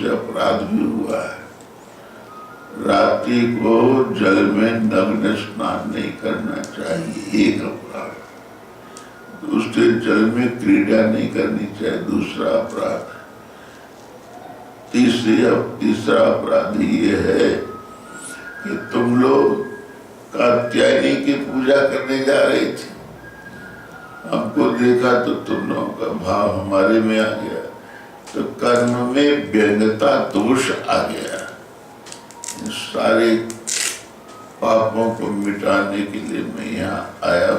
से अपराध भी हुआ है। रात्रि को जल में नग्न स्नान नहीं करना चाहिए, एक अपराध। दूसरे जल में क्रीड़ा नहीं करनी चाहिए, दूसरा अपराध। तीसरा अपराध ये है कि तुम लोग कात्यायनी की पूजा करने जा रहे थे, हमको देखा तो तुम लोगों का भाव हमारे में आ गया, तो कर्म में व्यंगता दोष आ गया। सारे पापों को मिटाने के लिए मैं यहाँ आया।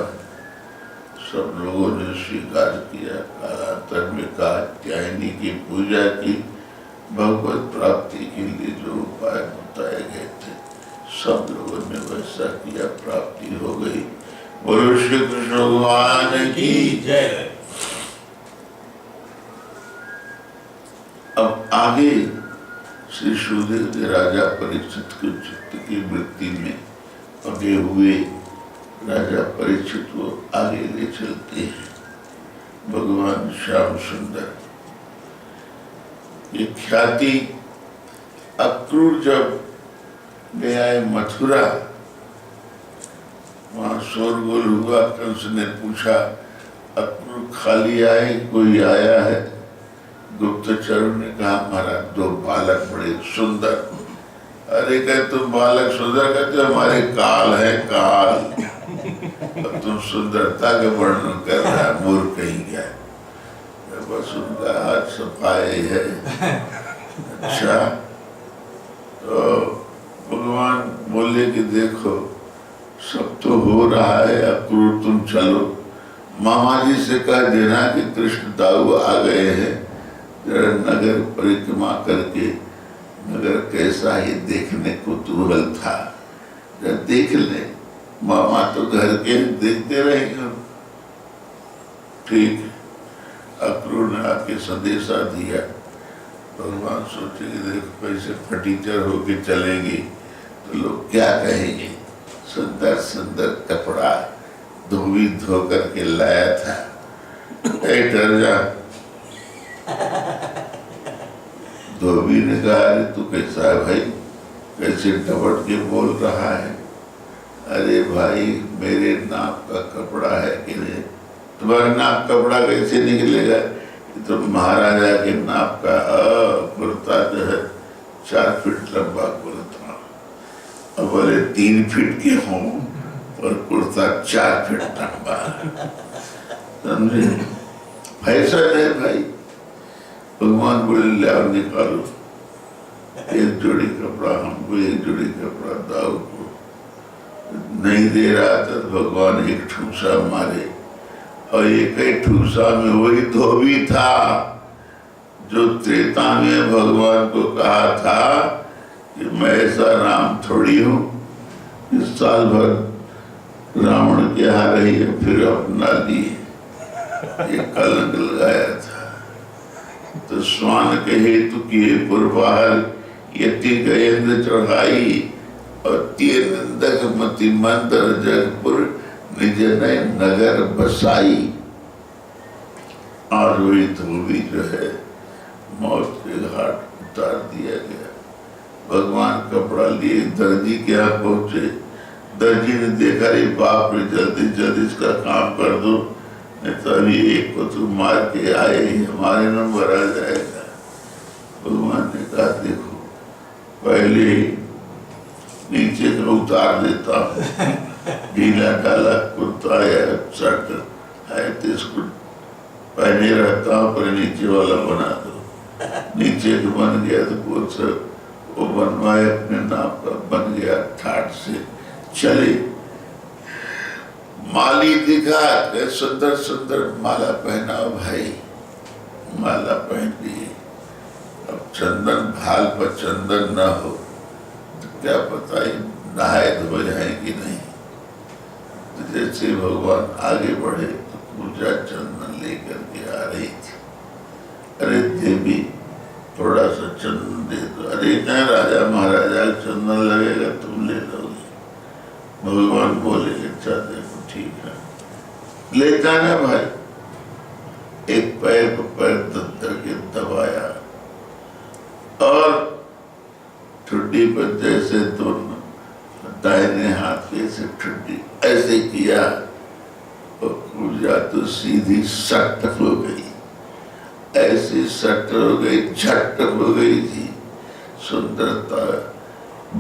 सब लोगों ने स्वीकार किया। कालांतर में कात्यायनी की पूजा की, भगवत प्राप्ति के लिए जो उपाय बताए गए थे सब लोगों ने वैसा किया, प्राप्ति हो गई। बोलो श्री कृष्ण भगवान की जय। अब आगे श्री सुखदेव जी राजा परीक्षित के चित्त की वृत्ति में पगे हुए राजा परीक्षित को आगे ले चलते हैं। भगवान श्याम सुंदर ये ख्याति अक्रूर जब गया है मथुरा, वहां शोरगुल हुआ। कंस ने पूछा अक्रूर खाली आए, कोई आया है? गुप्तचरों ने कहा महाराज दो बालक बड़े सुंदर। अरे कहे तुम बालक सुंदर कहते, हमारे काल है काल। अब तुम सुंदरता का वर्णन कर रहा है, मूर्ख कहीं गया। बस उनका हाथ सफाई है। अच्छा, तो भगवान बोले कि देखो सब तो हो रहा है, अक्रूर तुम चलो, मामा जी से कह देना कि कृष्ण दाऊ आ गए हैं, जरा नगर परिक्रमा करके नगर कैसा ही देखने को कुतूहल था, जरा देख ले। मामा तो घर के देखते रहेंगे। ठीक है, अक्रूर ने आके संदेशा दिया। भगवान सोचे कि देखो कैसे फटीचर होके चलेंगे तो लोग क्या कहेंगे। सुंदर सुंदर कपड़ा धोबी धो करके लाया था। डर जा। धोबी ने कहा अरे तू कैसा है भाई, कैसे डबट के बोल रहा है? अरे भाई मेरे नाप का कपड़ा है कि नहीं? तुम्हारे नाप कपड़ा कैसे निकलेगा? तो महाराजा के नाप का कुर्ता जो है 4 फीट लंबा कुर्ता, अब बोले 3 फीट के हों और कुर्ता 4 फीट लंबा, समझे? फैशन है भाई। भगवान बोले ले आओ निकालो, एक जोड़ी कपड़ा हमको, एक जोड़ी कपड़ा दाऊ को। नहीं दे रहा था तो भगवान एक ठूसा मारे, और एक ही ठूसा में वही धोबी था जो त्रेता में भगवान को कहा था कि मैं ऐसा राम थोड़ी हूँ इस साल भर रावण के यहाँ रही है फिर अपना लिए, ये कलंक लगाया था। तो स्वान के हेतु किए पुरबाहर यति गयेंद्र चढ़ाई, और तीर निंदक मति मंत्र जगपुर निज नए नगर बसाई। और वही धोबी जो है मौत के घाट उतार दिया गया। भगवान कपड़ा लिए दर्जी के यहाँ पहुंचे। दर्जी ने देखा रे बाप रे, जल्दी जल्दी इसका काम कर दो, नहीं तो अभी एक को तो मार के आए हमारे नंबर आ जाएगा। भगवान ने कहा देखो पहले नीचे का उतार देता हूँ, ढीला ढाला कुर्ता या शर्ट है तो इसको पहने रहता हूँ, पर नीचे वाला बना दो। नीचे का बन गया तो कुछ वो बनवाए अपने नाम का, बन गया ठाट से चले। माली दिखा सुंदर सुंदर माला पहनाओ भाई, माला पहन ली। अब चंदन भाल पर चंदन न हो तो क्या पता ही नहाए धो जाएंगी नहीं। तो जैसे भगवान आगे बढ़े तो पूजा चंदन लेकर के आ रही थी। अरे देवी थोड़ा सा चंदन दे दो। अरे क्या राजा महाराजा चंदन लगेगा, तुम ले लोगे? भगवान बोले अच्छा देखो ठीक है, ले जाना भाई। एक पैर को पैर दत्तर के दबाया और ठुड्डी पर जैसे दोनों दाहिने हाथ के से ठुड्डी ऐसे किया और पूजा तो सीधी सट हो गई, ऐसी सट हो गई, झट हो गई थी। सुंदरता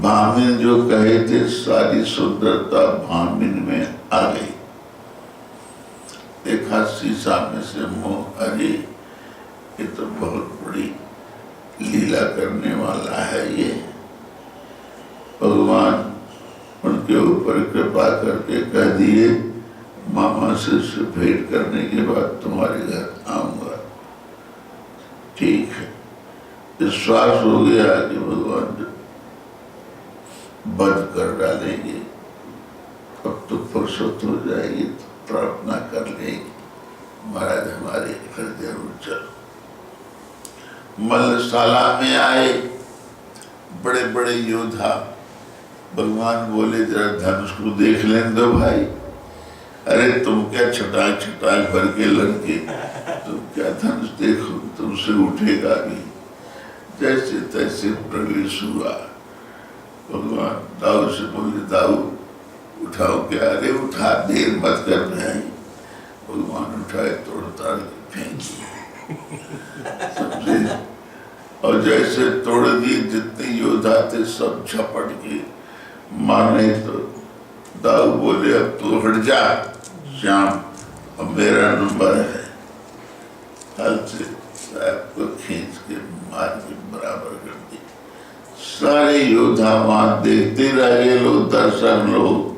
भामिन जो कहे थे सारी सुंदरता भामिन में आ गई। देखा शीशा में से मुंह, अरे ये तो बहुत बड़ी लीला करने वाला है ये। भगवान उनके ऊपर कृपा करके कह दिए मामा से भेंट करने के बाद तुम्हारे घर आऊंगा। ठीक है, विश्वास हो गया कि भगवान बंद कर डालेंगे, अब तो फुर्सत हो जाएगी तो प्रार्थना कर लेंगे महाराज हमारे घर जरूर चलो। मल्लशाला में आए बड़े बड़े योद्धा। भगवान बोले जरा धनुष को देख लें दो भाई। अरे तुम क्या छटाक छटाक भर के लड़के, तुम क्या धनुष देखो, तुमसे उठेगा भी। जैसे तैसे प्रवेश हुआ। भगवान दाऊ से बोले दाऊ उठाओ क्या? अरे उठा, देर मत कर भाई। भगवान उठाए तोड़ ताड़ फेंकी समझे। और जैसे तोड़ दिए, जितने योद्धा थे सब झपट के मारने। तो दाऊ बोले अब तू हट जा श्याम, अब मेरा नंबर है। हल से साहब को खींच के मार के बराबर कर दी। सारे योद्धा वहां देखते रह गए लोग, दर्शक लोग,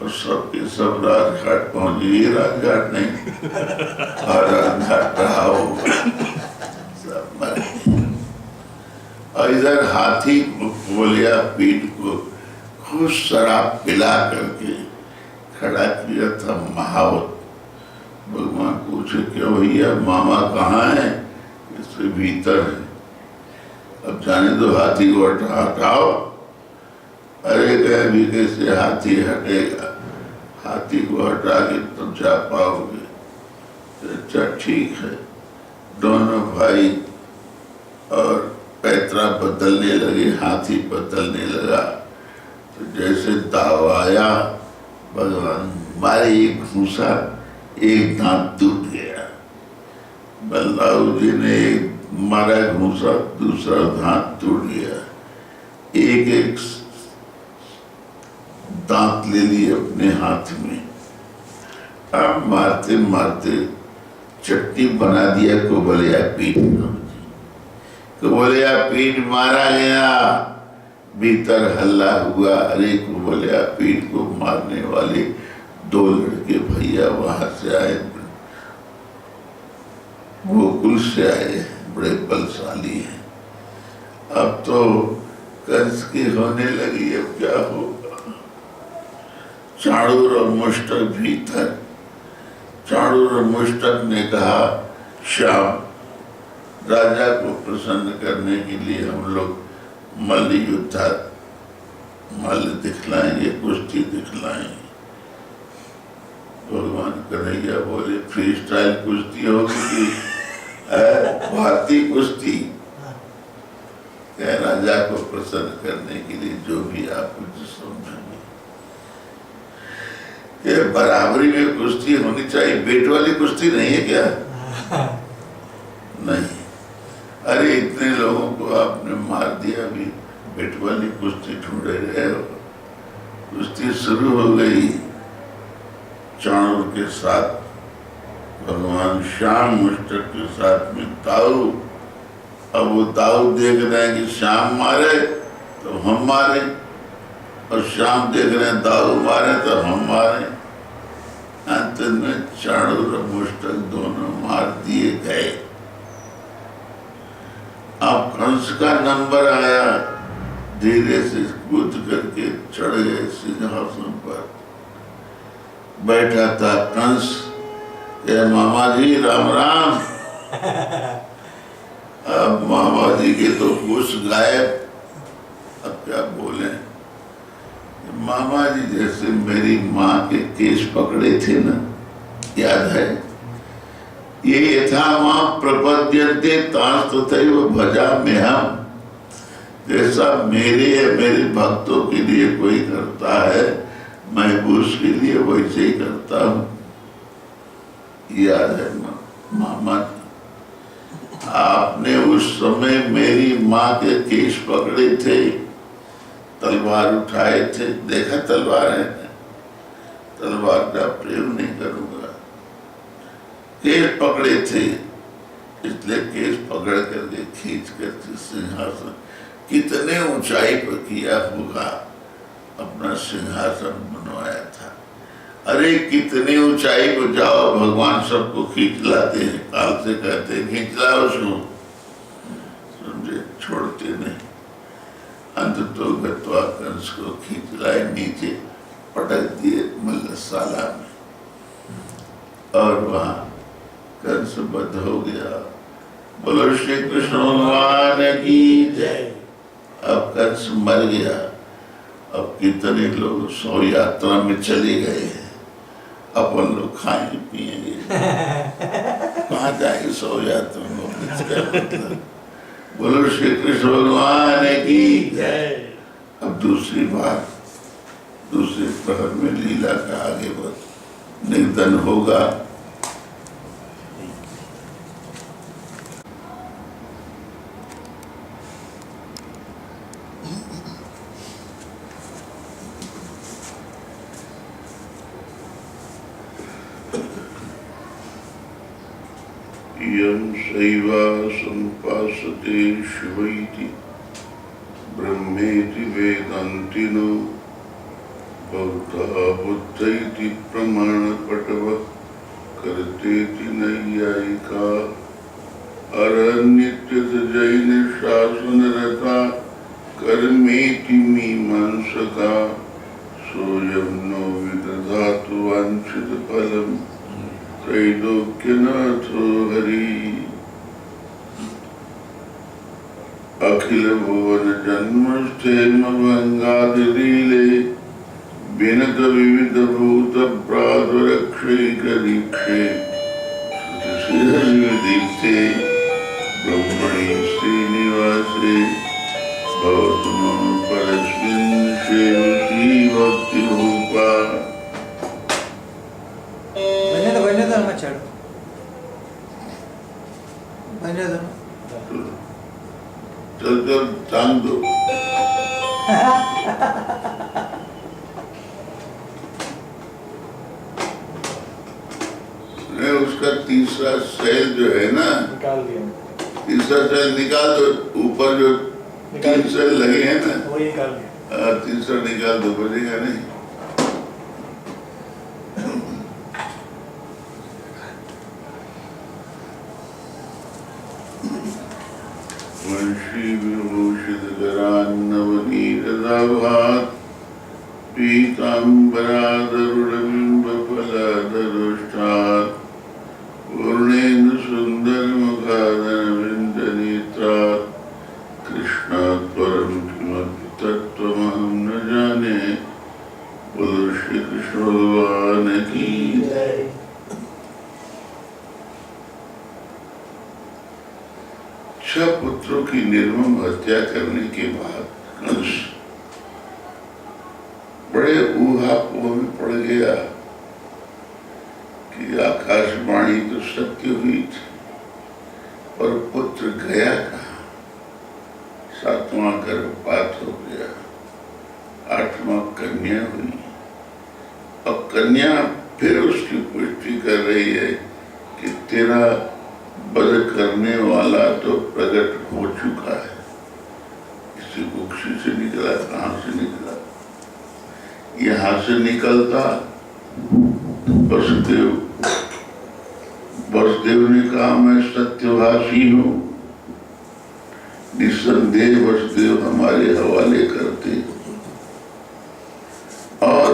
और सबके सब राजघाट पहुंच गए। राजघाट नहीं और राजघाट रहा होगा, सब मर गए। और इधर हाथी बोलिया पीठ को खूब शराब पिला करके खड़ा किया था महावत। भगवान पूछे क्यों भैया मामा कहाँ है? इसके भीतर है। अब जाने दो हाथी को हटाओ। अरे कह भी कैसे हाथी हटेगा? हाथी को हटा के तुम जा पाओगे। अच्छा ठीक है। दोनों भाई और पैतरा बदलने लगे, हाथी बदलने लगा। तो जैसे दाव आया, भगवान मारे एक घूसा, एक दांत टूट गया। बलदाऊ जी ने एक मारा घूसा, दूसरा दांत टूट गया। एक एक दांत ले लिए अपने हाथ में। अब मारते मारते चट्टी बना दिया कुबलिया पीठ। कुबलिया पीठ मारा गया। भीतर हल्ला हुआ, अरे कुबलिया पीठ को मारने वाले दो लड़के भैया वहां से आए, गोकुल से आए, बड़े बलशाली हैं। अब तो कंस की होने लगी, अब क्या होगा? चाणूर और मुष्टक भीतर। चाणूर और मुष्टक ने कहा श्याम, राजा को प्रसन्न करने के लिए हम लोग मल्ल युद्ध, मल्ल दिखलाएंगे, कुश्ती दिखलाएंगे। भगवान कन्हैया बोले फ्री स्टाइल कुश्ती होगी कि भारतीय कुश्ती? क्या राजा को प्रसन्न करने के लिए जो भी आप कुछ समझेंगे। ये बराबरी में कुश्ती होनी चाहिए, बेट वाली कुश्ती नहीं है क्या? नहीं। अरे इतने लोगों को आपने मार दिया, अभी बेट वाली कुश्ती ढूंढे रहे हो। कुश्ती शुरू हो गई चाणूर के साथ, भगवान श्याम मुष्टक के साथ में दाऊ। अब वो दाऊ देख रहे हैं कि श्याम मारे तो हम मारे, और श्याम देख रहे हैं दाऊ मारे तो हम मारे। अंत में चाणूर और मुष्टक दोनों मार दिए गए। अब कंस का नंबर आया, धीरे से कूद करके चढ़ गए सिंहासन पर। बैठा था कंस, ये मामा जी राम राम। अब मामा जी के तो कुछ गायब, अब क्या बोले। मामा जी जैसे मेरी माँ के केस पकड़े थे ना, याद है? ये यथा मां प्रपद्यन्ते तांस्तथैव भजाम्यहम्। जैसा मेरे या मेरे भक्तों के लिए कोई करता है, मैं उसके लिए वैसे ही करता हूँ। याद है मामा, आपने उस समय मेरी माँ के केश पकड़े थे, तलवार उठाए थे, देखा तलवार है, तलवार का प्रयोग नहीं करूंगा, केश पकड़े थे, इसलिए केश पकड़ करके खींच कर सिंहासन कितने ऊंचाई पर किया होगा, अपना सिंहासन बनवाया था। अरे कितनी ऊंचाई पर जाओ, भगवान सबको खींच लाते हैं, काल से कहते हैं खींच लाओ उसको, समझे, छोड़ते नहीं। अंत तो गत्वा कंस को खींच लाए, नीचे पटक दिए मल्लशाला में, और वहां कंस बद्ध हो गया। बोलो श्री कृष्ण भगवान की जय। अब कंस मर गया। अब कितने लोग 100 यात्रा में चले गए हैं, अपन लोग खाएंगे पिएंगे, कहाँ जाएंगे 100 यात्रा में। बोलो श्री कृष्ण भगवान की जय। अब दूसरी बार, दूसरे प्रहर में लीला का आगे बढ़ निधन होगा। यं शैवा सम्पासते शिवैति ब्रह्मेति वेदान्तिनो बौद्धा बुद्धैति प्रमाणपटवः कर्तेति नैयायिका अरण्यत्यथ जैन शासनरता कर्मेति मीमांसका सोऽयं नो विदधातु वाञ्छितफलम् त्रैलोक्यनाथो हरि। अखिल भुवन जन्मस्थेम भंगादिलीले बिनत विविध भूत प्रादुरक्षैकदीक्षे दीप्ते ब्रह्मणि श्रीनिवासे भवतु मम परस्मिन् सेवसी भक्ति भूपा। चल चल टांग दो। उसका तीसरा सेल जो है ना, निकाल दिया, तीसरा सेल निकाल दो, ऊपर जो 3 सेल लगे हैं ना, वही निकाल दिया। तीसरा निकाल दो, बचेगा नहीं। वंशी विभूषित करान्नवनीरदाभात् पीताम्बरादरुडबिम्बफलादरुष्टात् पूर्णेन्दु सुन्दरमुखादरविन्दनेत्रात् कृष्णात् परं किमपि तत्त्वमहं न जाने। बोलो श्री कृष्ण भगवान की जय। 6 पुत्रों की निर्मम हत्या करने के बाद कंस बड़े ऊहापोह में पड़ गया कि आकाशवाणी तो सत्य हुई थी, पर पुत्र गया कहाँ। 7वां गर्भपात हो गया, 8वां कन्या हुई। अब कन्या फिर उसकी पुष्टि कर रही है कि तेरा वध करने वाला तो प्रकट हो चुका है। इसी कुक्षी से निकला, कहां से निकला? यहां से निकलता वसुदेव। वसुदेव ने कहा मैं सत्यभाषी हूं, निस्संदेह वसुदेव हमारे हवाले करते, और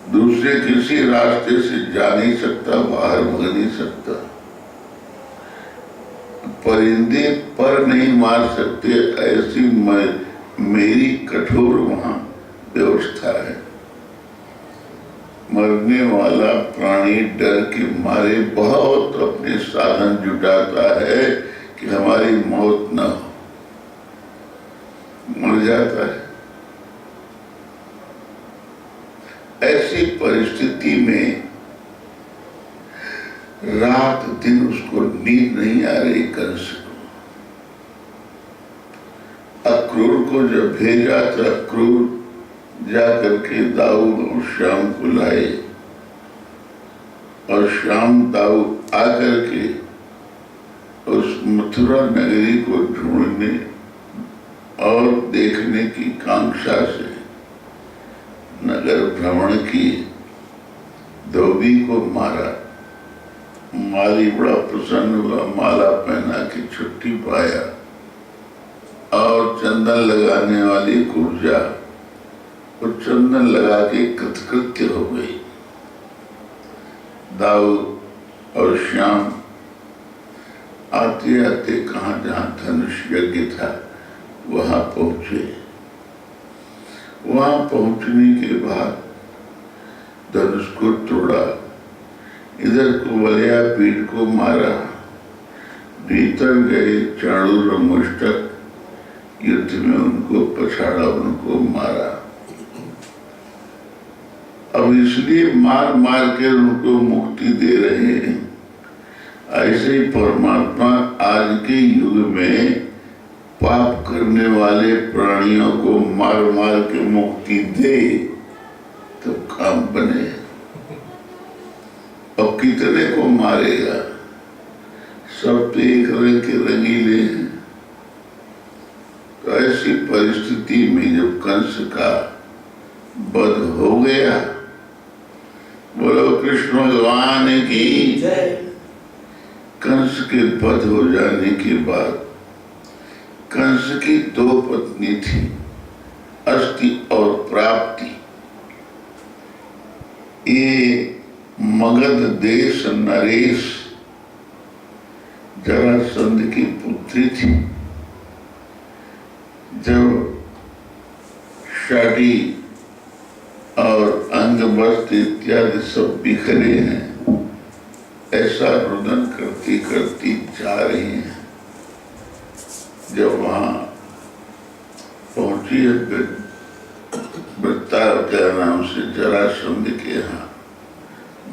दूसरे किसी रास्ते से जा नहीं सकता, बाहर भाग नहीं सकता, परिंदे पर नहीं मार सकते, ऐसी मेरी कठोर वहां व्यवस्था है। मरने वाला प्राणी डर के मारे बहुत अपने साधन जुटाता है कि हमारी मौत न हो। मर जाता है। ऐसी परिस्थिति में रात दिन उसको नींद नहीं आ रही। कंस को अक्रूर को जब भेजा तो अक्रूर जाकर के दाऊद और श्याम को लाए और श्याम दाऊद आकर के उस मथुरा नगरी को ढूंढने और देखने की कांक्षा से नगर भ्रमण किए। धोबी को मारा। माली बड़ा प्रसन्न हुआ, माला पहना के छुट्टी पाया और चंदन लगाने वाली कुर्जा और चंदन लगा के कृतकृत्य हो गई। दाऊद और श्याम आते आते कहाँ जहाँ धनुष यज्ञ था वहां पहुंचे। वहां पहुंचने के बाद धनुष को तोड़ा, इधर कुवलया पीठ को मारा, भीतर गए चाणूर और मुष्टक युद्ध में उनको पछाड़ा, उनको मारा। अब इसलिए मार मार के उनको मुक्ति दे रहे हैं। ऐसे ही परमात्मा आज के युग में पाप करने वाले प्राणियों को मार मार के मुक्ति दे तो काम बने। और कितने को मारेगा? सब तो एक रंग के रंगीले हैं। तो ऐसी परिस्थिति में जब कंस का वध हो गया, बोलो कृष्ण भगवान की जय। कंस के वध हो जाने के बाद कंस की दो पत्नी थी, अस्ति और प्राप्ति। ये मगध देश नरेश जरासंध की पुत्री थी। जब शादी और अंग वस्त्र इत्यादि सब बिखरे हैं, ऐसा रुदन करती करती जा रही हैं। जब वहां पहुंची वृत्तावतार नाम से जरासंध के यहाँ,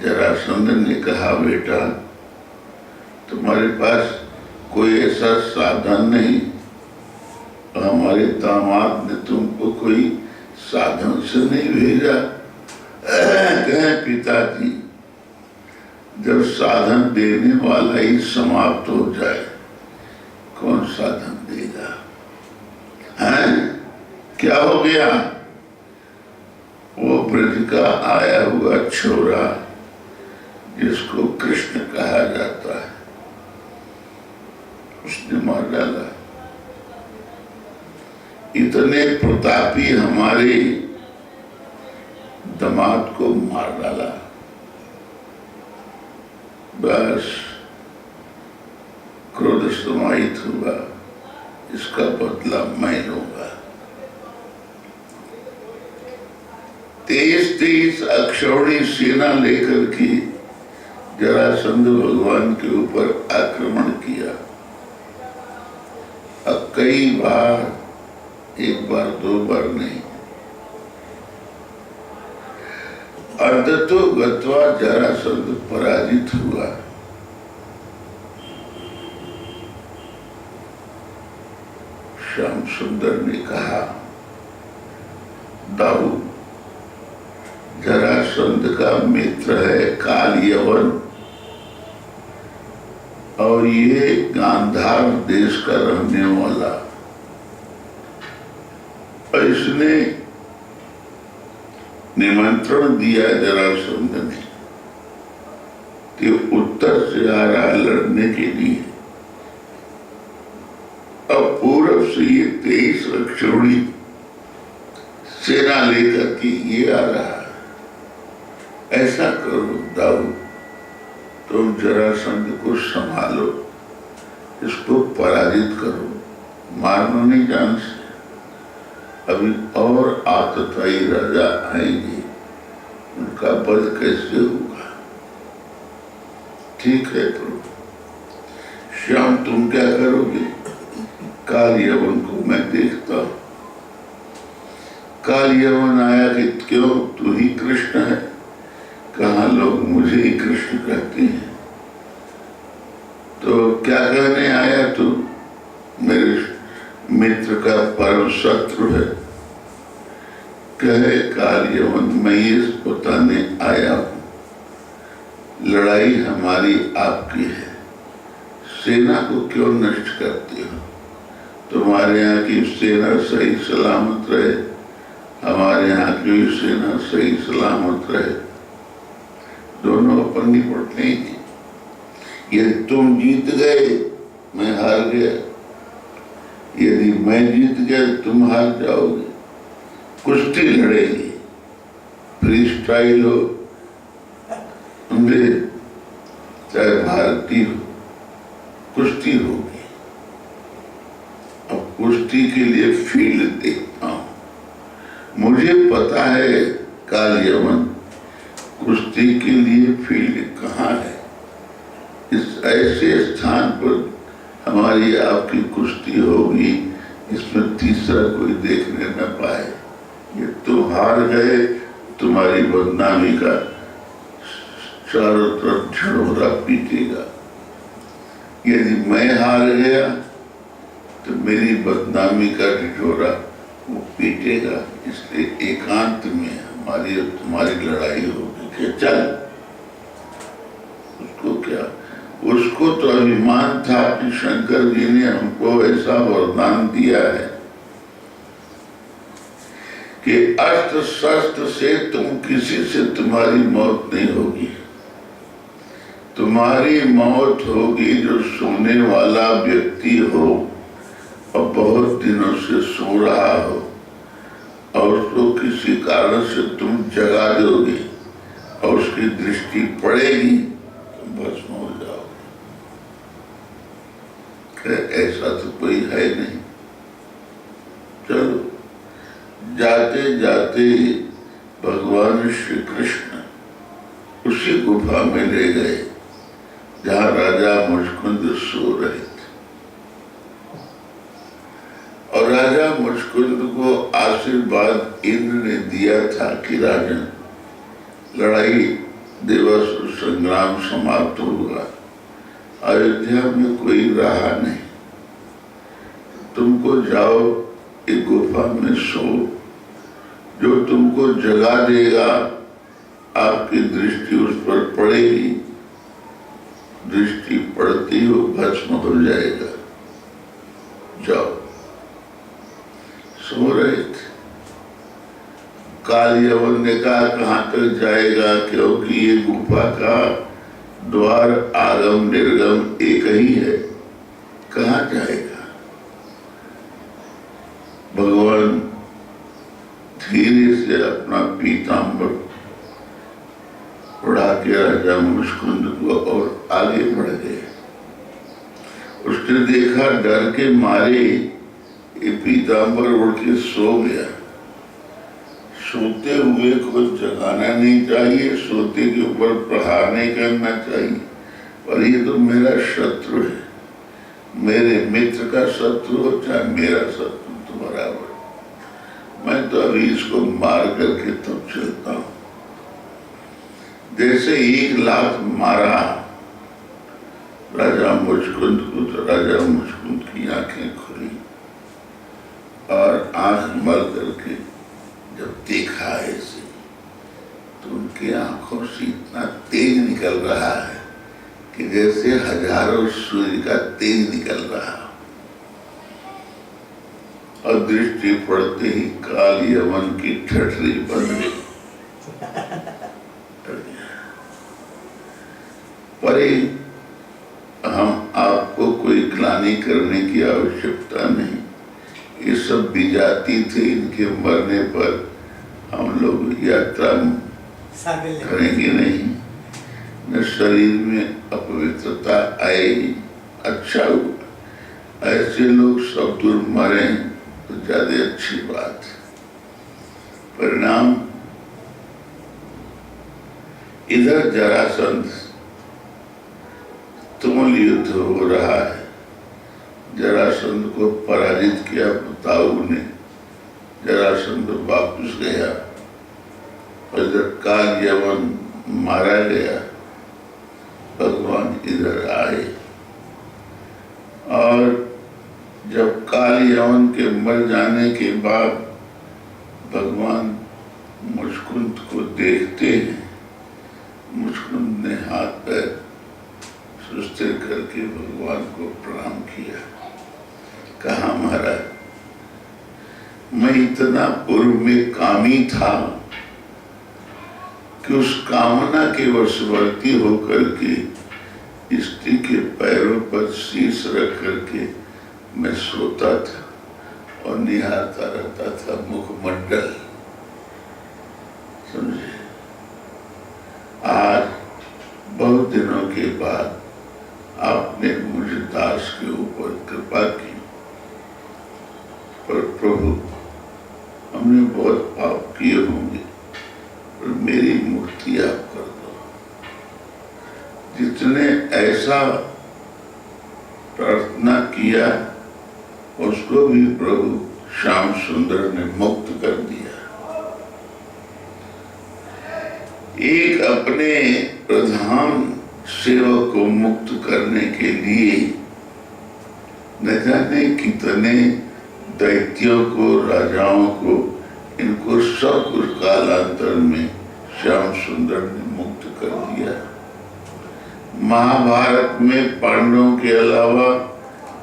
जरासंध ने कहा, बेटा तुम्हारे पास कोई ऐसा साधन नहीं, हमारे दामाद ने तुमको कोई साधन से नहीं भेजा। कहें पिताजी, जब साधन देने वाला ही समाप्त हो जाए कौन साधन देगा? हैं? क्या हो गया? वो ब्रज का आया हुआ छोरा जिसको कृष्ण कहा जाता है, उसने मार डाला। इतने प्रतापी हमारे दामाद को मार डाला। बस क्रोध समाहित हुआ, इसका बदला मैं लूंगा। 23 अक्षौणी सेना लेकर के जरासंध भगवान के ऊपर आक्रमण किया। अब कई बार, एक बार दो बार नहीं, अर्धतो गत्वा जरासंध पराजित हुआ। श्याम सुंदर ने कहा, दाऊद जरासंध का मित्र है काल यवन, और ये गांधार देश का रहने वाला। इसने निमंत्रण दिया जरासंध ने कि उत्तर से आ रहा लड़ने के लिए। अब पूर्व से ये 23 अक्षौणी सेना लेकर के ये आ रहा। ऐसा करो दाऊद, तुम जरासंध को संभालो, इसको पराजित करो, मारना नहीं जान से। अभी और आतताई राजा आएंगे, उनका वध कैसे होगा? ठीक है प्रभु। श्याम तुम क्या करोगे? काल यवन को मैं देखता हूं। काल यवन आया कि क्यों तू ही कृष्ण है? कहाँ लोग मुझे ही कृष्ण कहते हैं। तो क्या कहने आया तू? मेरे मित्र का परम शत्रु है। कहे काल यवन, मैं ये बताने आया हूं, लड़ाई हमारी आपकी है, सेना को क्यों नष्ट करते हो? तुम्हारे यहाँ की सेना सही सलामत रहे, हमारे यहाँ की सेना सही सलामत रहे, दोनों अपन निपट लेंगे। यदि तुम जीत गए मैं हार गया, यदि मैं जीत गया तुम हार जाओगे। कुश्ती लड़ेगी, फ्री स्टाइल हो, समझे, चाहे भारतीय हो, कुश्ती होगी। अब कुश्ती के लिए फील्ड देखता हूं। मुझे पता है काल यवन, कुश्ती के लिए फील्ड कहाँ है। इस ऐसे स्थान पर हमारी आपकी कुश्ती होगी, इसमें तीसरा कोई देखने न पाए। ये तुम हार गए, तुम्हारी बदनामी का चारों तरफ झड़ोरा पीटेगा। यदि मैं हार गया तो मेरी बदनामी का ढिढोरा वो पीटेगा। इसलिए एकांत में हमारी और तुम्हारी लड़ाई होगी। कि चल, उसको क्या, उसको तो अभिमान था कि शंकर जी ने हमको ऐसा वरदान दिया है कि अस्त्र शस्त्र से तुम किसी से तुम्हारी मौत नहीं होगी। तुम्हारी मौत होगी जो सोने वाला व्यक्ति हो और बहुत दिनों से सो रहा हो और उसको किसी कारण से तुम जगा दोगे और उसकी दृष्टि पड़ेगी, तुम भस्म हो जाओगे। ऐसा तो कोई है नहीं। चलो, जाते जाते भगवान श्री कृष्ण उसी गुफा में ले गए जहाँ राजा मुचकुंद सो रहे थे। और राजा मुचकुंद को आशीर्वाद इंद्र ने दिया था कि राजन, लड़ाई देवासुर संग्राम समाप्त होगा, अयोध्या में कोई रहा नहीं, तुमको जाओ एक गुफा में सो, जो तुमको जगा देगा आपकी दृष्टि उस पर पड़ेगी, दृष्टि पड़ती हो भस्म हो जाएगा, जाओ। सो रहे थे। काल यवन ने कहा कहाँ तक जाएगा, क्योंकि ये गुफा का द्वार आगम निर्गम एक ही है, कहाँ जाएगा। भगवान धीरे से अपना पीतांबर उड़ा के राजा मुचकुंद को और आगे बढ़ गए। उसने देखा डर के मारे ये पीतांबर उड़ के सो गया। सोते हुए को जगाना नहीं चाहिए, सोते के ऊपर प्रहार नहीं करना चाहिए। पर ये तो मेरा शत्रु है, मेरे मित्र का शत्रु हो चाहे मेरा शत्रु, तो बराबर। मैं तो अभी इसको मार करके तब चलता हूं। जैसे 1 लाख मारा राजा मुचकुंद को, तो राजा मुचकुंद की आंखें खुली और आंख मल करके जब देखा ऐसे, तो उनकी आंखों से इतना तेज निकल रहा है कि जैसे हजारों सूर्य का तेज निकल रहा। और दृष्टि पड़ते ही काल यवन की ठठरी बन गई। पर हम आपको कोई ग्लानि करने की आवश्यकता नहीं, ये सब विजाती थे, इनके मरने पर हम लोग यात्रा करेंगे नहीं, न शरीर में अपवित्रता आएगी। अच्छा हुआ ऐसे लोग सब दूर मरे तो ज्यादा अच्छी बात। परिणाम इधर जरासंध तुमुल युद्ध हो रहा है। जरासंध को पराजित किया ताऊ ने। जरासंध तो वापस गया, और जब काल यवन मारा गया, भगवान इधर आए, और जब काल यवन के मर जाने के बाद भगवान मुचकुंद को देखते हैं, मुचकुंद ने हाथ पैर सुस्ते करके भगवान को प्रणाम किया। कहा महाराज, मैं इतना पूर्व में कामी था कि उस कामना के वशवर्ती होकर के स्त्री के पैरों पर शीश रख करके मैं सोता था और निहारता रहता था मुखमंडल। समझे? आज बहुत दिनों के बाद आपने मुझे दास के ऊपर कृपा की, पर प्रभु हमने बहुत पाप किए होंगे, पर मेरी मुक्ति आप कर दो। जिसने ऐसा प्रार्थना किया उसको भी प्रभु श्याम सुंदर ने मुक्त कर दिया। एक अपने प्रधान सेवक को मुक्त करने के लिए न जाने कितने दैत्यों को, राजाओं को, इनको सब कुछ कालांतर में श्याम सुंदर ने मुक्त कर दिया। महाभारत में पांडवों के अलावा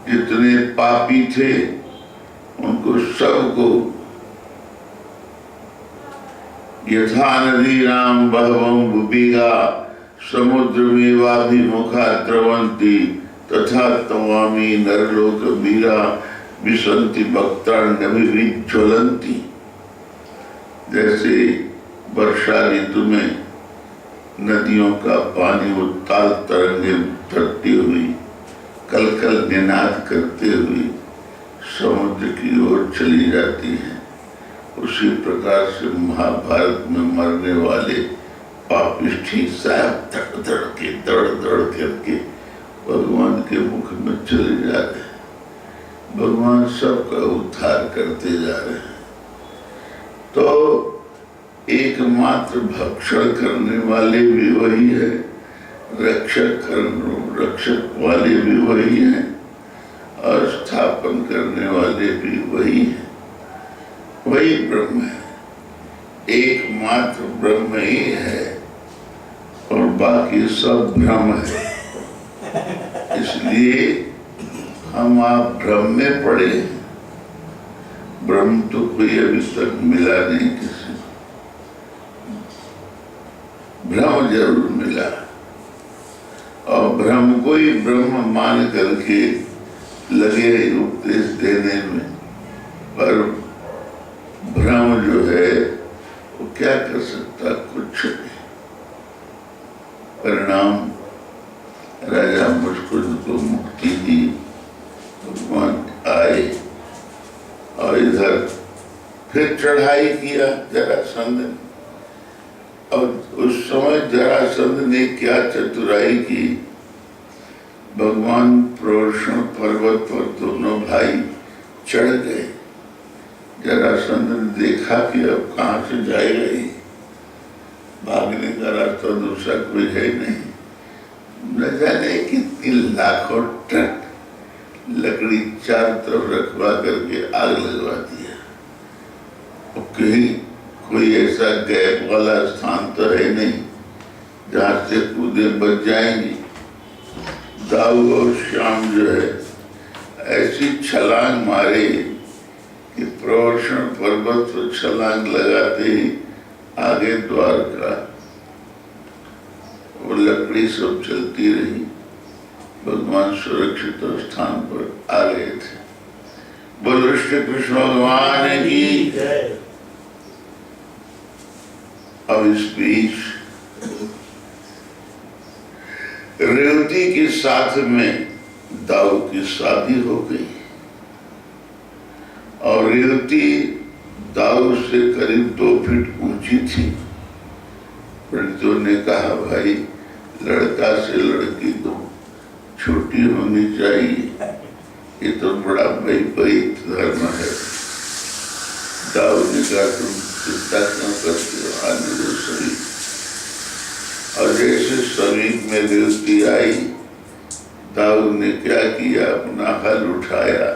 जितने पापी थे उनको सबको यथा नदी राम बहवं बुबीगा समुद्रमेवाभिमुखा द्रवंती तथा तवामी नरलोक वीरा विसंति वक्त्राण्यभिज्वलंती। जैसे वर्षा ऋतु में नदियों का पानी उत्ताल तरंगे उठती हुई कलकल निनाद करते हुए समुद्र की ओर चली जाती है, उसी प्रकार से महाभारत में मरने वाले पापिष्ठी साहब दड़ दड़ करके भगवान के मुख में चले जा रहे हैं। भगवान सबका उद्धार करते जा रहे हैं। तो एकमात्र भक्षण करने वाले भी वही है, रक्षक वाले भी वही हैं, और स्थापन करने वाले भी वही हैं। वही ब्रह्म है, एकमात्र ब्रह्म ही है और बाकी सब भ्रम है। इसलिए हम आप भ्रम में पड़े। ब्रह्म तो कोई अभी तक मिला नहीं किसी, भ्रम जरूर मिला, और भ्रम को ही ब्रह्म मान करके लगे उपदेश देने में। पर भ्रम जो है वो क्या कर सकता, कुछ नहीं। परिणाम राजा मुचकुंद को मुक्ति दी, भगवान आए और इधर फिर चढ़ाई किया जरासंध ने। और उस समय जरासंध ने क्या चतुराई की, भगवान प्रवर्षण पर्वत पर दोनों भाई चढ़ गए। जरासंध ने देखा कि अब कहाँ से जाएगा, ही भागने का रास्ता दूसरा कोई है नहीं। न जाने कितनी लाखों टन लकड़ी चारों तरफ रखवा करके आग लगवा दिया। और कहीं कोई ऐसा गैप वाला स्थान तो है नहीं जहाँ से कूदे बच जाएंगी। दाऊ और श्याम जो है ऐसी छलांग मारे कि प्रवर्षण पर्वत पर छलांग लगाते ही आगे द्वारका और लकड़ी सब चलती रही। भगवान सुरक्षित स्थान पर आ गए थे। बोलो श्री कृष्ण भगवान की जय। अब इस बीच रेवती के साथ में दाऊ की शादी हो गई और रेवती दाऊ से करीब 2 फीट ऊंची थी। पंडितों ने कहा, भाई लड़का से लड़की दो छोटी होनी चाहिए, ये तो बड़ा वैपरीत धर्म है। दाऊद ने कहा तुम चिंता क्यों करते हो, आने दो सभी। और जैसे समीप में रेवती आई, दाऊद ने क्या किया, अपना हल उठाया,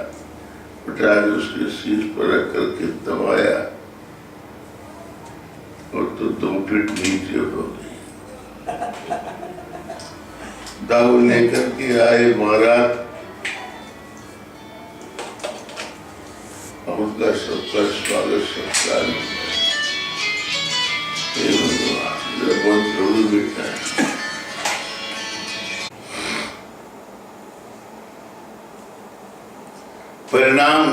उठा के उसके शीश पर रख करके दबाया और तो 2 फीट नीचे हो गई। दाऊद लेकर के आए महाराज, उनका सबका स्वागत सत्कार बहुत प्रभु बेटा है। परिणाम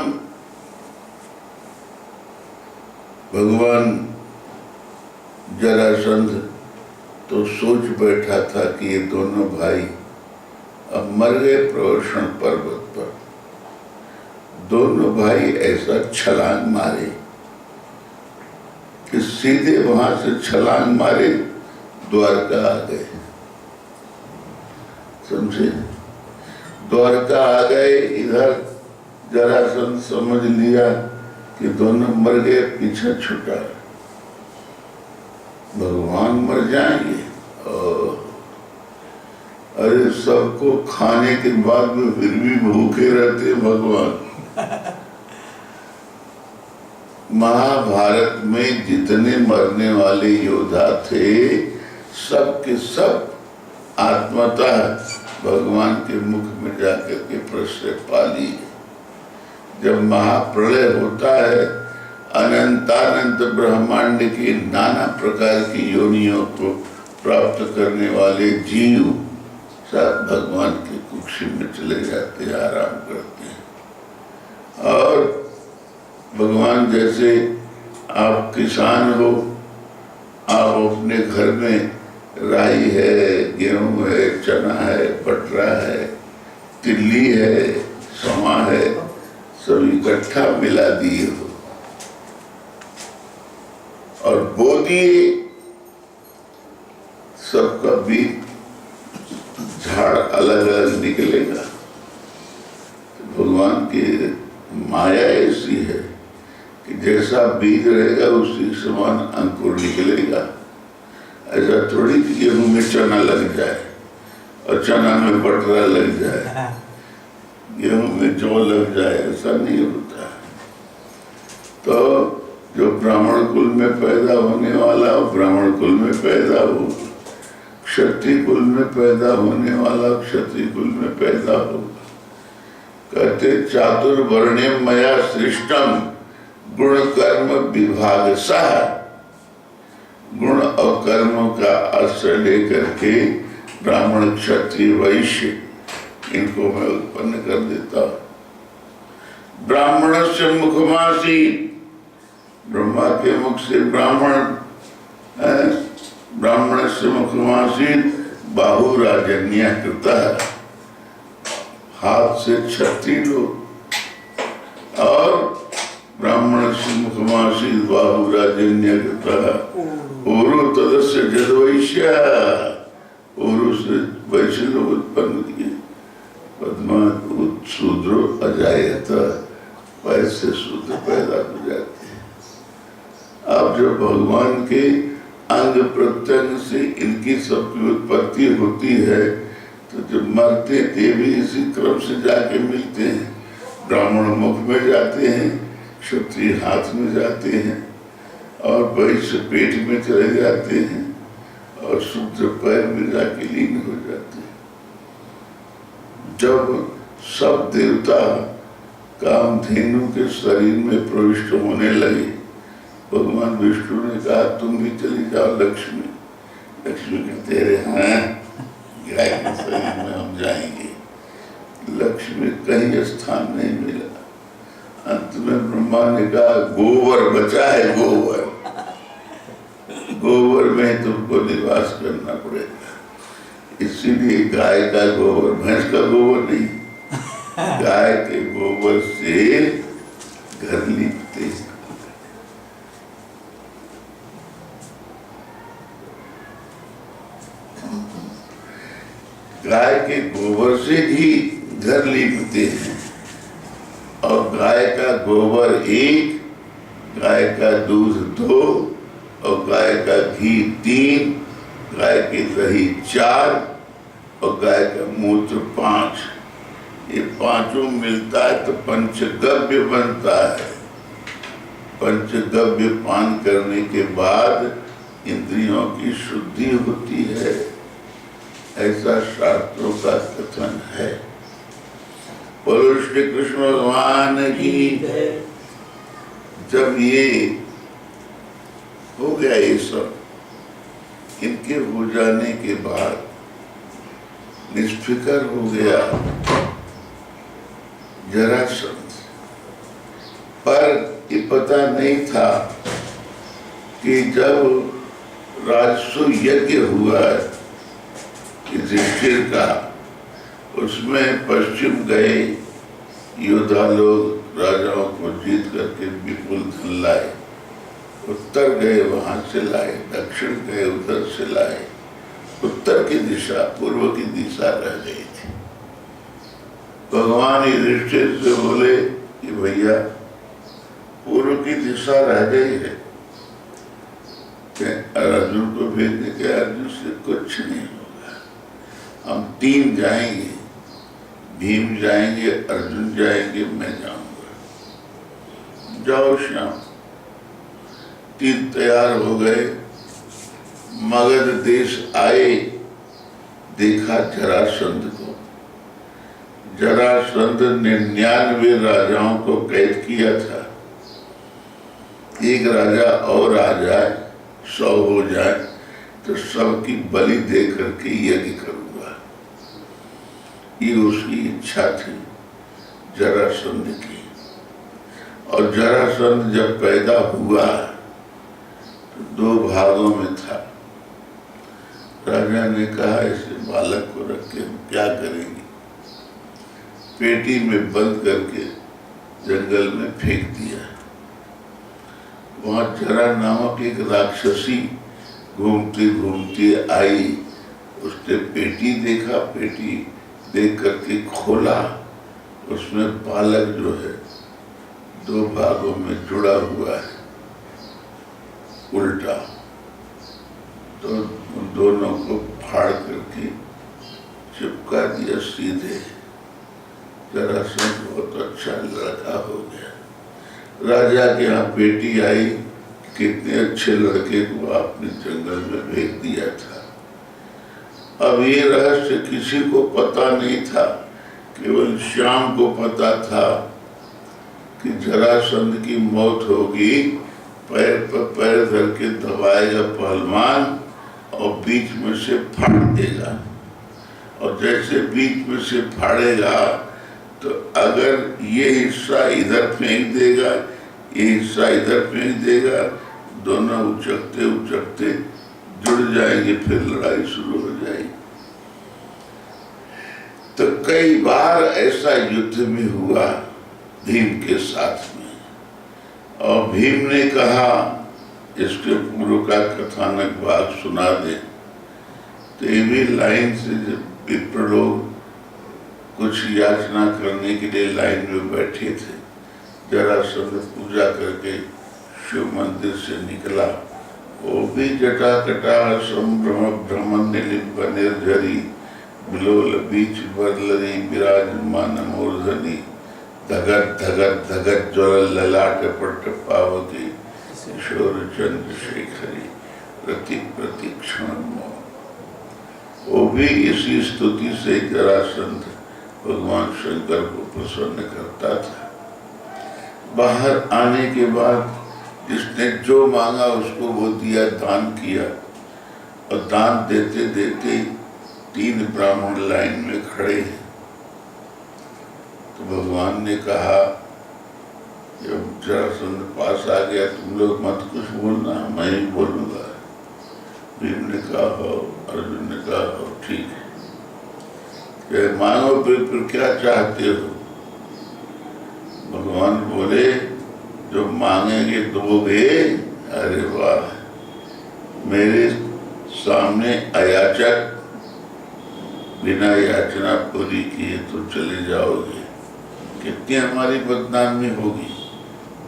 भगवान जरासंध तो सोच बैठा था कि ये दोनों भाई अब मर गए प्रवर्षण पर्वत पर। दोनों भाई ऐसा छलांग मारे कि सीधे वहां से छलांग मारे द्वारका आ गए। समझे, द्वारका आ गए। इधर जरासंध समझ लिया कि दोनों मर गए, पीछे छूटा, भगवान मर जाएंगे। अरे सबको खाने के बाद में फिर भी भूखे रहते भगवान। महाभारत में जितने मरने वाले योद्धा थे, सब के सब आत्मतः भगवान के मुख में जाकर के प्रश्रय पा लिए। जब महाप्रलय होता है, अनंतानंत ब्रह्मांड की नाना प्रकार की योनियों को प्राप्त करने वाले जीव सब भगवान की कुक्षी में चले जाते हैं, आराम करते हैं। और भगवान जैसे आप किसान हो, आप अपने घर में राई है, गेहूं है, चना है, बटरा है, तिल्ली है, समा है, सब इकट्ठा मिला दिए हो और बो दिए, सबका बीज झाड़ अलग अलग निकलेगा। भगवान की माया ऐसी है कि जैसा बीज रहेगा उसी समान अंकुर निकलेगा। ऐसा थोड़ी कि गेहूं में चना लग जाए और चना में बटरा लग जाए, गेहूं में जौ लग जाए, ऐसा नहीं होता। तो जो ब्राह्मण कुल में पैदा होने वाला हो ब्राह्मण कुल में पैदा हो, क्षत्रिय कुल में पैदा होने वाला क्षत्रिय कुल में पैदा हो। कहते चातुर्वर्ण्यम मया सृष्टम गुण कर्म विभागशः। गुण और कर्म का आश्रय लेकर के ब्राह्मण क्षत्रिय वैश्य इनको मैं उत्पन्न कर देता हूं। ब्राह्मण से मुखमासी, ब्रह्मा के मुख से ब्राह्मण, ब्राह्मण से मुखमासी बाहु राजन्य कृता, हाथ से क्षत्रिय लोग, और ब्राह्मण से मुखमासी बाहु राजन्य कृता ओरु तदस्य जदवैश्य, ओरु से वैश्य लोग उत्पन्न किए। पद्मा शूद्रो अजायत, वैसे शूद्र पैदा हो जाते हैं। अब जब भगवान के अंग प्रत्यंग से इनकी सबकी उत्पत्ति होती है, तो जब मरते थे भी इसी क्रम से जाके मिलते हैं। ब्राह्मण मुख में जाते हैं, क्षत्रिय हाथ में जाते हैं, और वैश्य पेट में चले जाते हैं, और शूद्र पैर में जाके लीन हो जाते हैं। जब सब देवता कामधेनु के शरीर में प्रविष्ट होने लगे, भगवान विष्णु ने कहा तुम भी चली जाओ लक्ष्मी। लक्ष्मी कहते रहे हाँ, गाय के शरीर में हम जाएंगे। लक्ष्मी कहीं स्थान नहीं मिला। अंत में ब्रह्मा ने कहा गोबर बचा है, गोबर, गोबर में तुमको निवास करना पड़ेगा। इसीलिए गाय का गोबर, भैंस का गोबर नहीं, गाय के गोबर से घर लीपते हैं। गाय के गोबर से ही घर लीपते हैं, और गाय का गोबर एक गाय का दूध 2 और गाय का घी 3, गाय की दही 4 और गाय का मूत्र 5। ये पांचों मिलता है तो पंचगव्य बनता है। पंचगव्य पान करने के बाद इंद्रियों की शुद्धि होती है, ऐसा शास्त्रों का कथन है। बोलो श्री कृष्ण भगवान की। जब ये हो गया, ये सब इनके हो जाने के बाद निष्फिकर हो गया जरासंध, पर ये पता नहीं था कि जब राजसु यज्ञ हुआ युधिष्ठिर का, उसमें पश्चिम गए योद्धा लोग राजाओं को जीत करके विपुल धन लाए, उत्तर गए वहां से लाए, दक्षिण गए उधर से लाए, उत्तर की दिशा पूर्व की दिशा रह गई थी। भगवान युधिष्ठिर से बोले कि भैया पूर्व की दिशा रह गई है, अर्जुन को भेजने के, अर्जुन से कुछ नहीं होगा, हम 3 जाएंगे, भीम जाएंगे, अर्जुन जाएंगे, मैं जाऊंगा, जाओ श्याम। 3 तैयार हो गए, मगध देश आए, देखा जरासंध को। जरासंध 99 राजाओं को कैद किया था। एक राजा और आ जाए, 100 हो जाए तो सबकी बलि दे करके यज्ञ करूंगा, ये उसकी इच्छा थी जरासंध की। और जरासंध जब पैदा हुआ तो 2 भागों में था। राजा ने कहा इसे बालक को रख के हम क्या करेंगे, पेटी में बंद करके जंगल में फेंक दिया। वहां जरा नामक एक राक्षसी घूमती घूमती आई, उसने पेटी देखा, पेटी देख करके खोला, उसमें बालक जो है 2 भागों में जुड़ा हुआ है उल्टा, तो उन दोनों को फाड़ करके चिपका दिया सीधे। जरासंध बहुत अच्छा लड़का हो गया। राजा के यहाँ बेटी आई, कितने अच्छे लड़के को आपने जंगल में भेज दिया था। अब ये रहस्य किसी को पता नहीं था, केवल श्याम को पता था कि जरासंध की मौत होगी, पैर पर पैर धर के दबाएगा पहलवान और बीच में से फाड़ देगा, और जैसे बीच में से फाड़ेगा तो अगर ये हिस्सा इधर फेंक देगा, ये हिस्सा इधर फेंक देगा, दोनों उचकते उचकते जुड़ जाएंगे, फिर लड़ाई शुरू हो जाएगी। तो कई बार ऐसा युद्ध भी हुआ भीम के साथ में, और भीम ने कहा इसके पूर्व का कथानक भाग सुना दे। तो ये भी लाइन से जब विप्र लोग कुछ याचना करने के लिए लाइन में बैठे थे, जरासंध पूजा करके शिव मंदिर से निकला, वो भी जटा कटा संभ्रम भ्रमण निलिप निर्झरी बिलोल बीच बरलरी विराजमान मूर्धनी धगत धगत धगत ज्वल ललाट पट पावती किशोर चंद्रशेखरी प्रति प्रतिक्षण मोह। वो भी इसी स्तुति से जरासंध भगवान शंकर को प्रसन्न करता था। बाहर आने के बाद जिसने जो मांगा उसको वो दिया, दान किया, और दान देते देते 3 ब्राह्मण लाइन में खड़े हैं। तो भगवान ने कहा जब जरासंध पास आ गया, तुम लोग मत कुछ बोलना, मैं ही बोलूंगा। भीम ने कहा हो, अर्जुन ने कहा हो, ठीक है, मांगो फिर क्या चाहते हो। भगवान बोले जो मांगेंगे दोगे। अरे वाह, मेरे सामने अयाचक बिना याचना पूरी किए तो चले जाओगे, कितनी हमारी बदनामी होगी।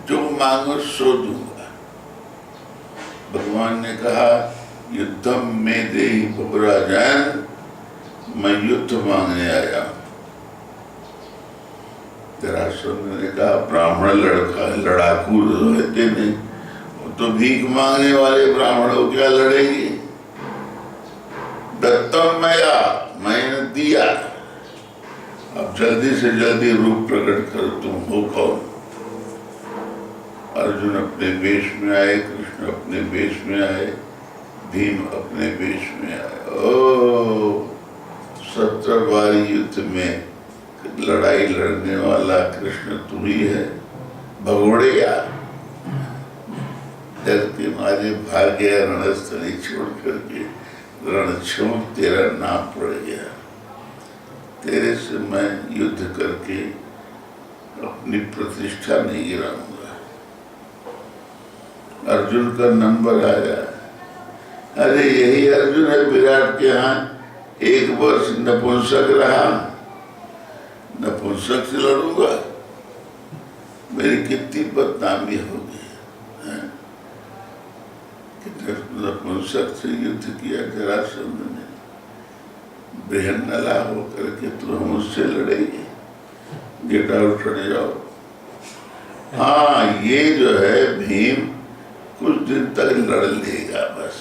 जो मांगो सो दूंगा। भगवान ने कहा युद्धम में देहि बबराजन, मैं युद्ध मांगने आया। जरासंध ने कहा ब्राह्मण लड़ाकू रहते नहीं, वो तो भीख मांगने वाले ब्राह्मणों क्या लड़ेंगे। दत्तम मया, मैंने दिया, अब जल्दी से जल्दी रूप प्रकट कर, तुम हो कौन। अर्जुन अपने वेश में आए, कृष्ण अपने वेश में आए, भीम अपने वेश में आए। ओ 17 बारी युद्ध में लड़ाई लड़ने वाला कृष्ण तू ही है। भगोड़िया डर के मारे भाग गया, रणस्थली छोड़ करके रणछोड़ तेरा नाम पड़ गया। तेरे से मैं युद्ध करके अपनी प्रतिष्ठा नहीं गिराऊंगा। अर्जुन का नंबर आया। अरे यही अर्जुन है विराट के यहाँ 1 वर्ष नपुंसक रहा, नपुंसक से लड़ूंगा, मेरी कितनी बदनामी होगी। नपुंसक से युद्ध किया जरासंध ने। बृहन्नला होकर के तो हम उससे लड़ेंगे, गेट आउट चढ़े जाओ। हाँ ये जो है भीम कुछ दिन तक लड़ लेगा, बस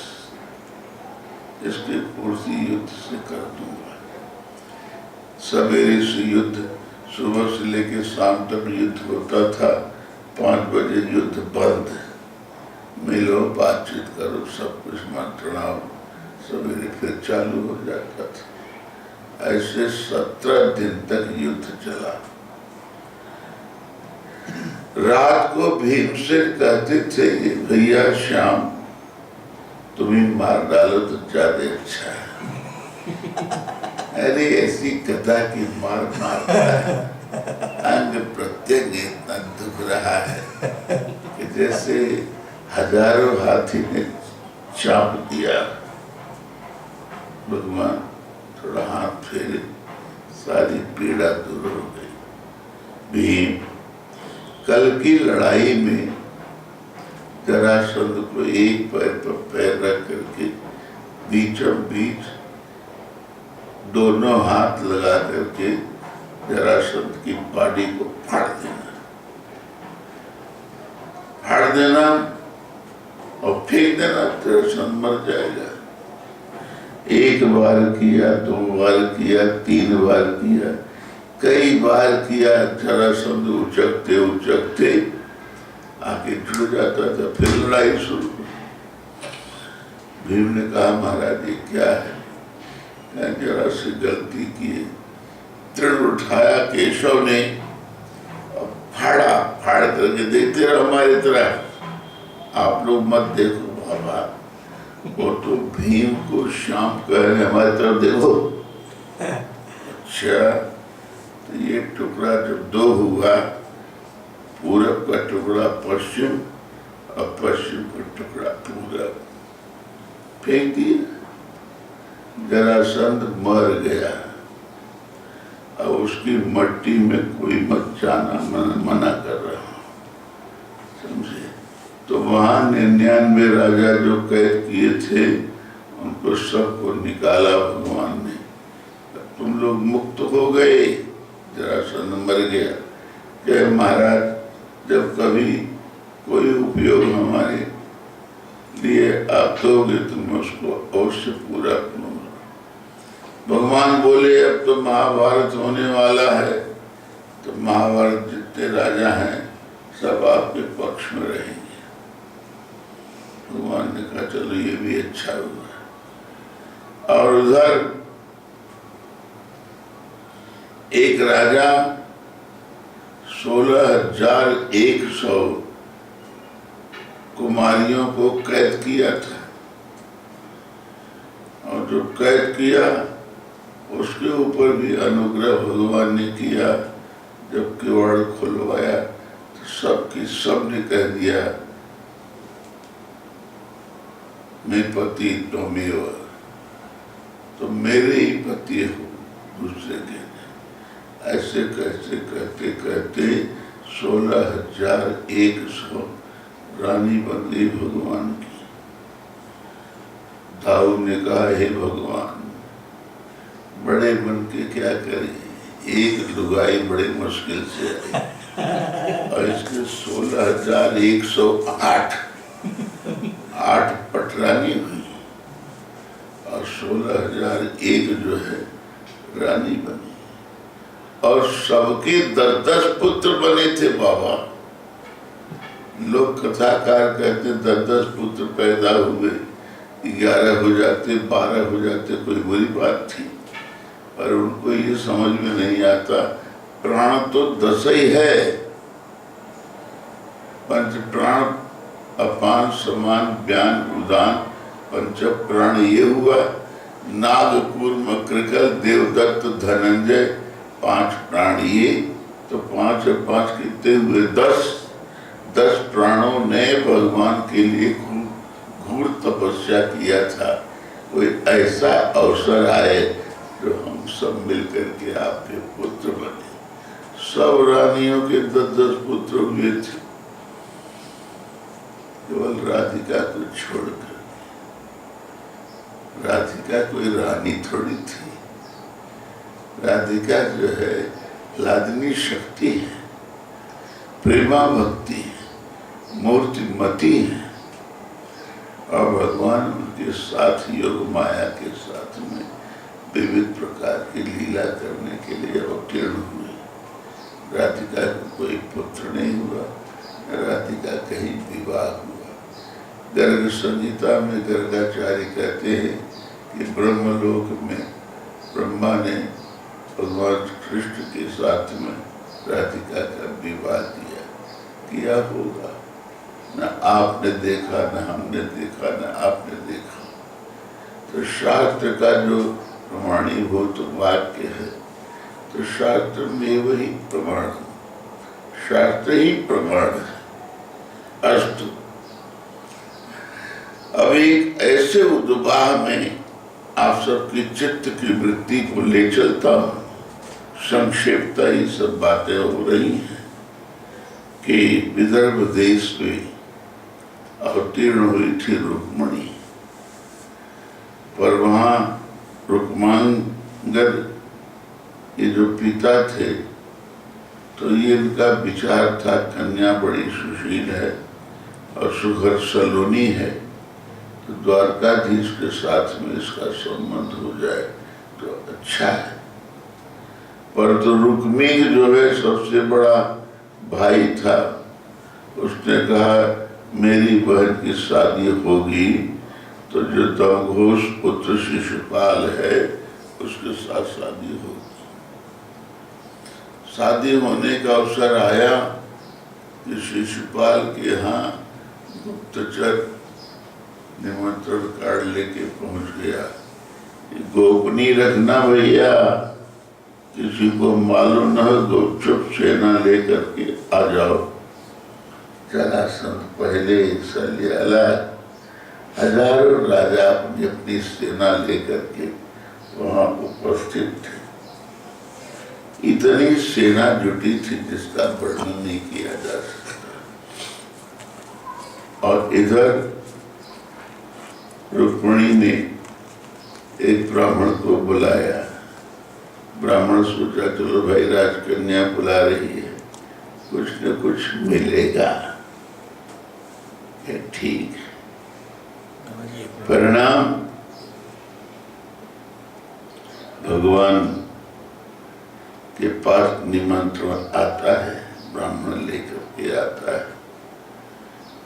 इसकी पूर्ति युद्ध से कर दूंगा। सवेरे से युद्ध, सुबह से लेकर शाम तक युद्ध होता था, 5 बजे युद्ध बंद, मिलो बातचीत करो, सब कुछ मंत्रणाओ, सवेरे फिर चालू हो जाता था। ऐसे 17 दिन तक युद्ध चला। रात को भीमसेन कहते थे भैया शाम तुम्हें मार डालो तो ज्यादा अच्छा है। अरे ऐसी कथा की मार मारता है, अंग प्रत्यंग इतना दुख रहा है कि जैसे हजारों हाथी ने चाप दिया। भगवान थोड़ा हाथ फेरे, सारी पीड़ा दूर हो गई। भीम कल की लड़ाई में जरासंध को एक पैर पर पैर रख करके बीचों बीच दोनों हाथ लगा करके जरासंध की बॉडी को फाड़ देना और फेंक देना, जरासंध मर जाएगा। 1 बार किया, 2 बार किया, 3 बार किया, कई बार किया। जरासंध उचकते उचकते आके जुड़ जाता था, फिर लड़ाई शुरू। भीम ने कहा महाराज ये क्या है। जरा सी गलती की, तृण उठाया केशव ने और फाड़ा, फाड़ करके देखते रहो हमारी तरह, आप लोग मत देखो बाबा, वो तो भीम को शाम कह रहे हमारी तरफ देखो। अच्छा तो ये टुकड़ा जब 2 हुआ, पूरब का टुकड़ा पश्चिम और पश्चिम का टुकड़ा पूरब, फेंक दिया। जरासंध मर गया। अब उसकी मट्टी में कोई मत जाना, मना कर रहा हूं, समझे। तो वहां 99 राजा जो कैद किए थे उनको सबको निकाला भगवान ने। तुम लोग मुक्त हो गए। जरासंध मर गया। क्या महाराज जब कभी कोई उपयोग हमारे लिए आप दोगे तो मैं उसको अवश्य पूरा करूंगा। भगवान बोले अब तो महाभारत होने वाला है, तो महाभारत जितने राजा हैं सब आपके पक्ष में रहेंगे। भगवान ने कहा चलो ये भी अच्छा हुआ। और उधर एक राजा 16,100 कुमारियों को कैद किया था, और जो कैद किया उसके ऊपर भी अनुग्रह भगवान ने किया। जब किवाड़ खुलवाया तो सबकी सब ने कह दिया मैं पति तुमेव, तो मेरे ही पति हो, दूसरे के। ऐसे कहते कहते 16,100 रानी बन गई भगवान की। दाऊ ने कहा, हे भगवान, बड़े बन के क्या करें, एक लुगाई बड़े मुश्किल से आई और इसके 16,108 पटरानी हुई और 16,001 जो है रानी बनी और सबके 10-10 पुत्र बने थे बाबा। लोग कथाकार कहते 10-10 पुत्र पैदा हुए, 11 हो जाते, 12 हो जाते, कोई बुरी बात थी, पर उनको ये समझ में नहीं आता प्राण तो 10 ही है। पंच प्राण अपान समान ज्ञान उदान पंच प्राण ये हुआ। नागकूर्म कृकल देवदत्त धनंजय 5 प्राण ये, तो 5 और 5 कितने हुए 10। 10 प्राणों ने भगवान के लिए घोर तपस्या किया था। कोई ऐसा अवसर आए जो हम सब मिलकर के आपके पुत्र बने। सब रानियों के 10-10 पुत्र हुए थे, केवल राधिका को छोड़कर। राधिका कोई रानी थोड़ी थी, राधिका जो है लादनी शक्ति है, प्रेमा भक्ति है, मूर्तिमती है और भगवान उनके साथ योग माया के साथ में विविध प्रकार की लीला करने के लिए अवतीर्ण हुए। राधिका को कोई पुत्र नहीं हुआ, राधिका कहीं विवाह हुआ। गर्ग संहिता में गर्गाचार्य कहते हैं कि ब्रह्मलोक में ब्रह्मा ने भगवान कृष्ण के साथ में राधिका का विवाह किया होगा। न आपने देखा, न हमने देखा, न आपने देखा। तो शास्त्र का जो प्रमाणीभूत वाक्य है, तो शास्त्र में वही प्रमाण, शास्त्र ही प्रमाण है। अस्तु, अब एक ऐसे उद्वाह में आप सबकी चित्त की वृत्ति को ले चलता हूं। संक्षेपता ही सब बातें हो रही हैं कि विदर्भ देश में अवतीर्ण हुई थी रुक्मणी, पर वहां रुक्मांगद ये जो पिता थे, तो ये इनका विचार था कन्या बड़ी सुशील है और सुघर सलोनी है, तो द्वारकाधीश के साथ में इसका संबंध हो जाए तो अच्छा है। पर तो रुक्मींग जो है सबसे बड़ा भाई था, उसने कहा मेरी बहन की शादी होगी तो जो दमघोष पुत्र शिशुपाल है उसके साथ शादी होगी। शादी होने का अवसर आया कि शिशुपाल के यहाँ गुप्तचर निमंत्रण कार्ड लेके पहुंच गया। गोपनीय रखना भैया, किसी को मालूम न हो, गुपचुप सेना लेकर के आ जाओ। चला संत पहले सलियाला, हजारों राजा अपनी अपनी सेना लेकर के वहां उपस्थित थे। इतनी सेना जुटी थी जिसका वर्णन नहीं किया जा सकता। और इधर रुक्मिणी ने एक ब्राह्मण को बुलाया। ब्राह्मण सोचा चलो भाई राजकन्या बुला रही है, कुछ न कुछ मिलेगा। ठीक परिणाम भगवान के पास निमंत्रण आता है, ब्राह्मण लेकर के आता है।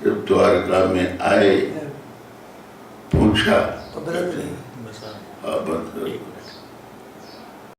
जब द्वारका में आए पूछा, हाँ बंद कर